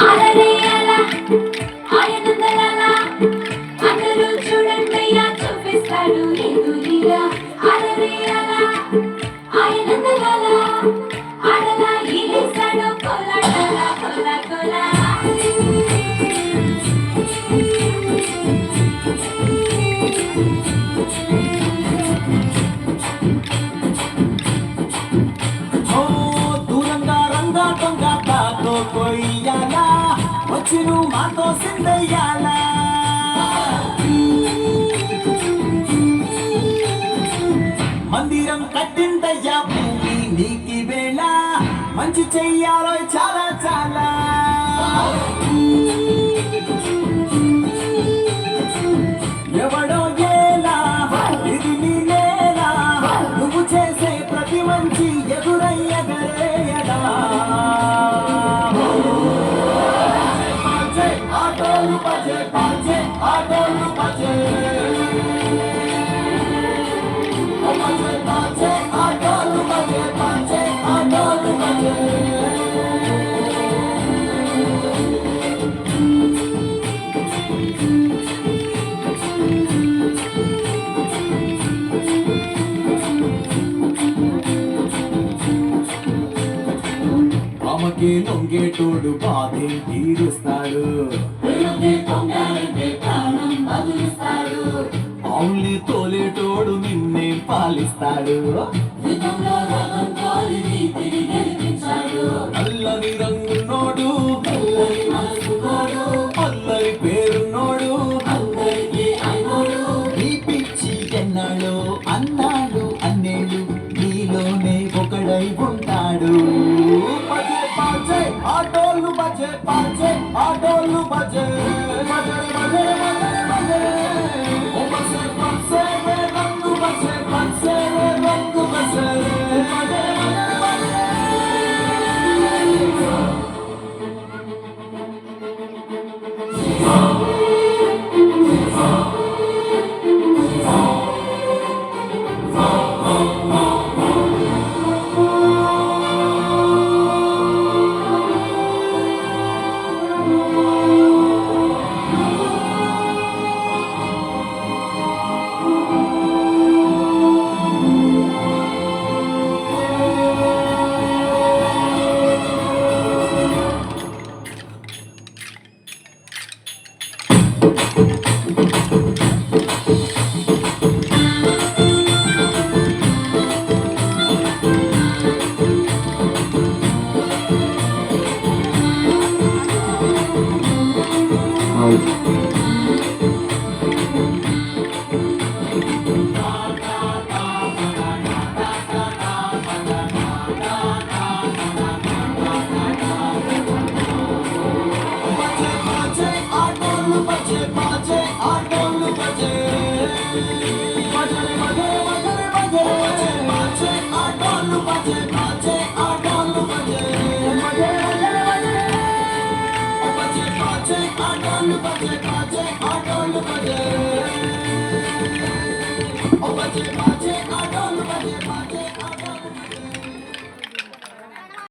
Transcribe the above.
అలరే అలా ఆయనందలాలా అందరూ చూడండయ్యా చూపిస్తాడు ఎదురీలా అలరే అలా ఆయనందలాలా ఆడలా ఈలేశాడు కొలాటలా కొలా కొలా కొయ్యాలా వచ్చి నువ్వు మాతో సిందయ్యాలా మందిరం కట్టిందయ్యా భూమి నీకి వేళ మంచి చెయ్యాలో చాలా చాలా ఎవడో ఏలా ఇది నీ నేలా నువ్వు చేసే ప్రతి మంచి ఎదురయ్యగరేయడా ఆటోలు బజే బాజే ఆటోలు బజే బజే బాజే ఆటోలు బజే బాజే ఆటోలు బజే ఆమెకి లొంగేటోడు బాధే తీరుస్తాడు అవులి తోలేటోడు నిన్నే పాలిస్తాడు అల్లని రంగున్నోడు అల్లరి పేరున్నోడు నీ పిచ్చి ఎన్నాడు అన్నాడు అన్నేడు నీలోనే ఒకడై ఉంటాడు ఆటోలు బజే బాజే ఆటోలు బజే బజే బజే బజే బజే బజే రంగు బజే బజే రంగు బజే బజే Oh,